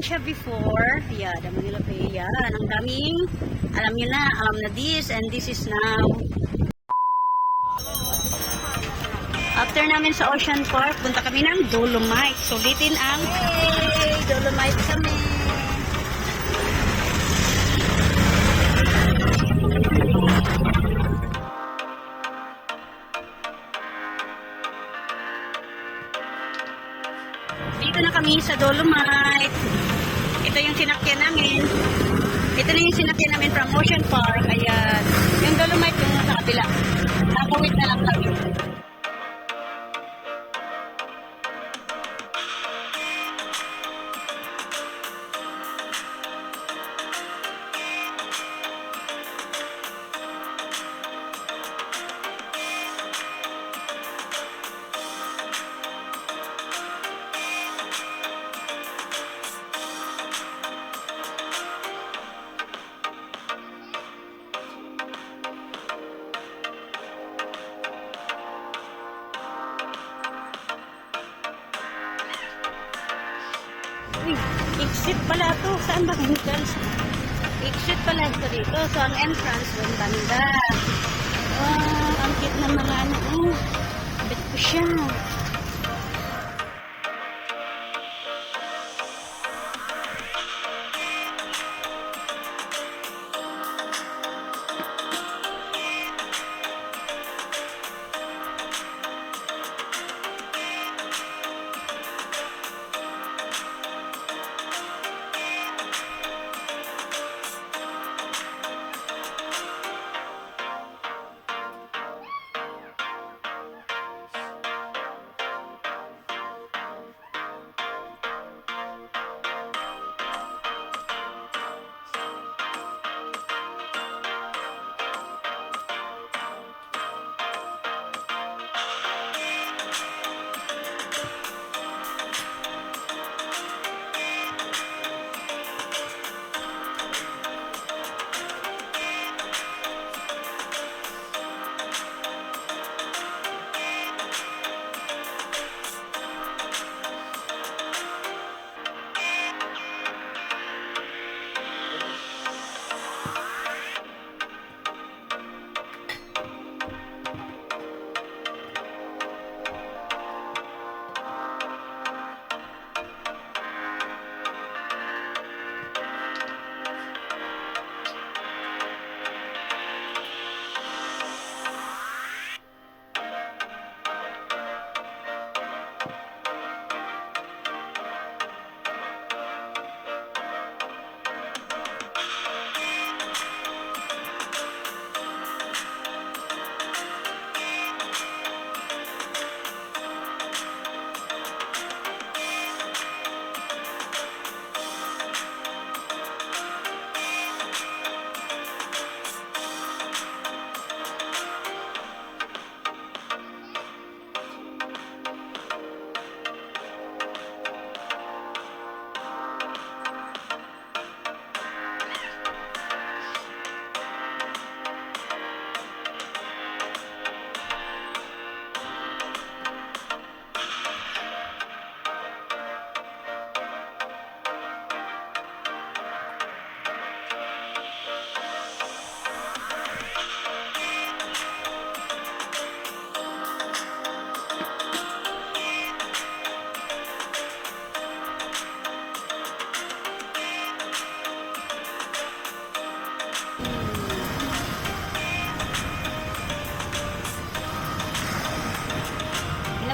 siya before. Yeah, the Manila Bay. Yan, ang daming, alam na this, and this is now. After namin sa Ocean Park, punta kami ng Dolomite. Sulitin ang, hey, Dolomite kami. Dito na kami sa Dolomite. Ito yung sinakyan namin. Ito na yung sinakyan namin from Ocean Park. Ayan. Yung Dolomite yung nasa kabila. Nakawit na lang kami. Uy, exit pala ito. Saan ba entrance? Exit pala ito dito. So, ang entrance doon banda. Wow, ang cute ng mga ano. Oh, bet ko siya.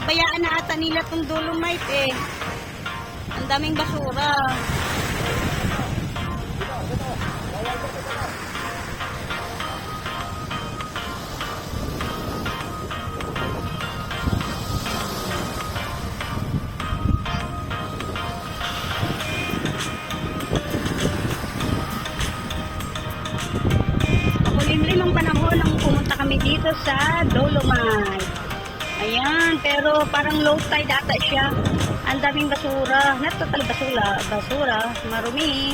Bayaan na ata nila tong Dolomite eh. Ang daming basura. Makulimlim ang panahon nang pumunta kami dito sa Dolomite. Ayan, pero parang low tide ata siya. Ang daming basura. Not total basura. Marumi.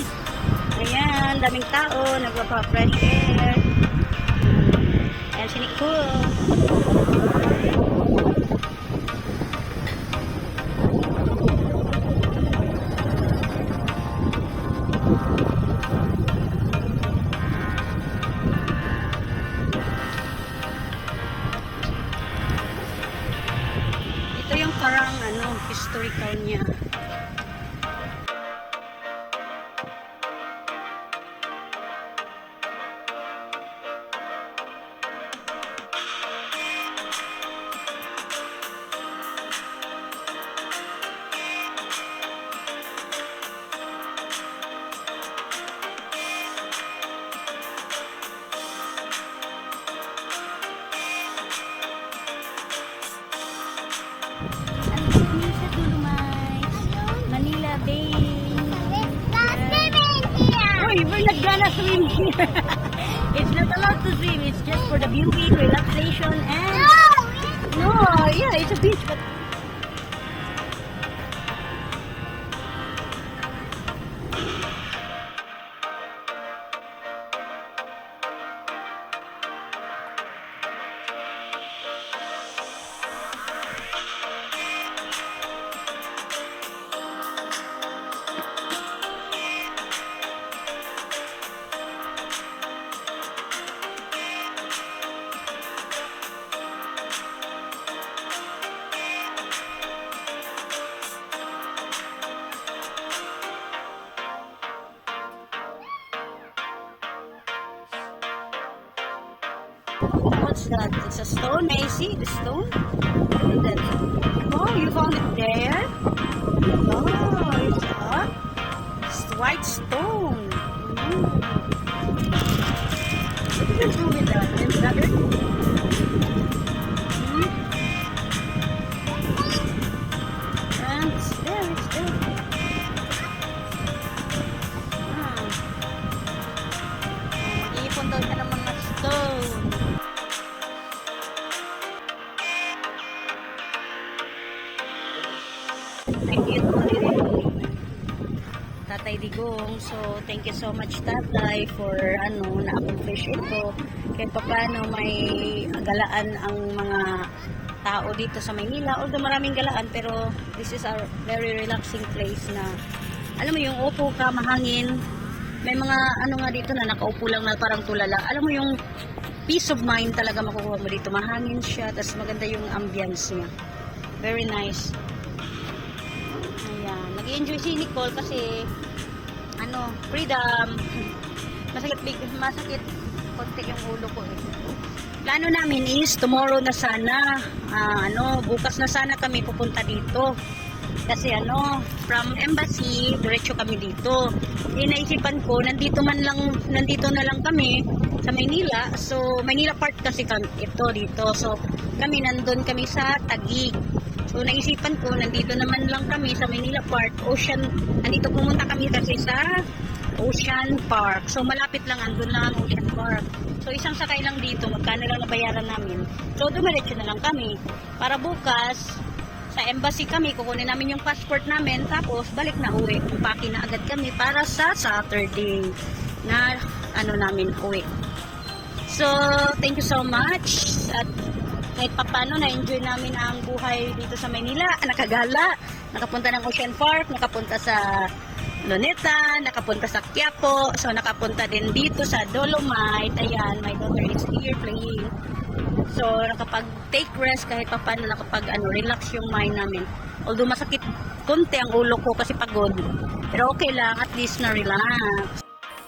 Ayan, daming tao. Nagpapa-fresh air. Ayan, si Nicole. we're not gonna swim here. It's not allowed to swim. It's just for the beauty, relaxation, and no, yeah, it's a beach, but what's that? It's a stone. I see the stone. Look at that. Oh, you found it there? Oh, it's that? It's white stone. What did you do with that? Is that it? And it's there, it's there. Mag-iipon daw siya ng mga stone. Thank you, Tatay Digong. So, thank you so much, Tatay, for na-accomplish ito. Kahit pa paano may galaan ang mga tao dito sa Maynila. Although maraming galaan, pero this is a very relaxing place na, alam mo yung upo ka, mahangin. May mga nga dito na nakaupo lang na parang tulala. Alam mo yung peace of mind talaga makukuha mo dito. Mahangin siya, tapos maganda yung ambience niya. Very nice. Ayan. Nag-enjoy si Nicole kasi freedom. Masakit konti yung ulo ko eh. Plano namin is tomorrow na sana, bukas na sana kami pupunta dito. Kasi from embassy, diretso kami dito. Naisipan ko, nandito na lang kami sa Maynila. So, Maynila part kasi ito dito. So, nandun kami sa Taguig. So, naisipan ko, nandito naman lang kami sa Maynila Park, nandito pumunta kami kasi sa Ocean Park. So, malapit lang, andun lang ang Ocean Park. So, isang sakay lang dito, magkano lang nabayaran namin. So, dumiretso na lang kami. Para bukas, sa embassy kami, kukunin namin yung passport namin, tapos balik na uwi. Paki na agad kami para sa Saturday na namin uwi. So, thank you so much. At kahit papano na-enjoy namin ang buhay dito sa Maynila, nakagala, nakapunta ng Ocean Park, nakapunta sa Luneta, nakapunta sa Quiapo, so nakapunta din dito sa Dolomite. Ayan, my daughter is here playing. So, nakapag-take rest kahit papano, relax yung mind namin. Although masakit konti ang ulo ko kasi pagod, pero okay lang, at least na-relax.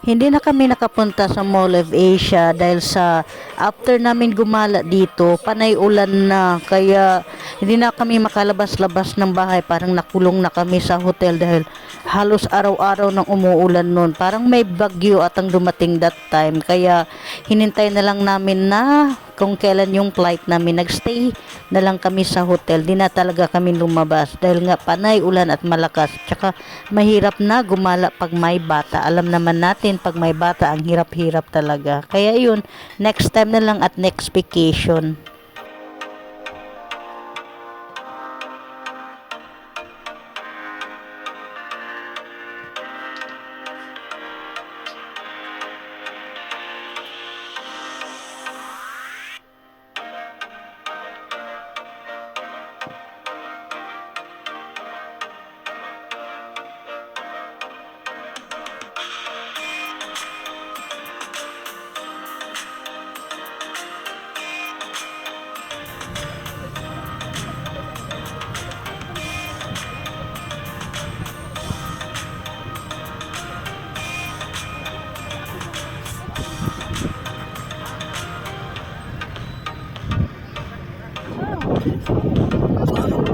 Hindi na kami nakapunta sa Mall of Asia dahil sa after namin gumala dito, panay ulan na. Kaya hindi na kami makalabas-labas ng bahay. Parang nakulong na kami sa hotel dahil halos araw-araw nang umuulan noon. Parang may bagyo at ang dumating that time. Kaya hinintay na lang namin na kung kailan yung flight namin. Nagstay na lang kami sa hotel. Di na talaga kami lumabas dahil nga panay ulan at malakas. Tsaka mahirap na gumala pag may bata. Alam naman natin pag may bata ang hirap-hirap talaga. Kaya yun, next time na lang at next vacation.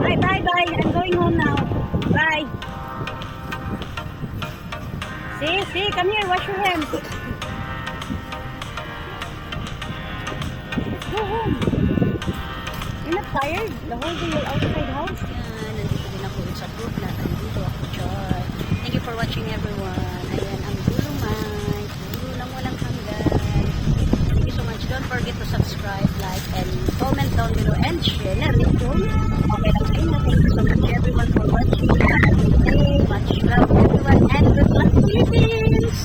Bye, bye, bye. I'm going home now. Bye. See, come here. Wash your hands. Go home. You're not tired? The whole day you're outside house? Yan, nandito din ako sa group na nandito ako, Char. Thank you for watching everyone. Ayan ang Dolomite. down below and share na rin kung okay lang sa inyo. Thank you so much everyone for watching. Have a good day. Much love everyone and good luck Philippines!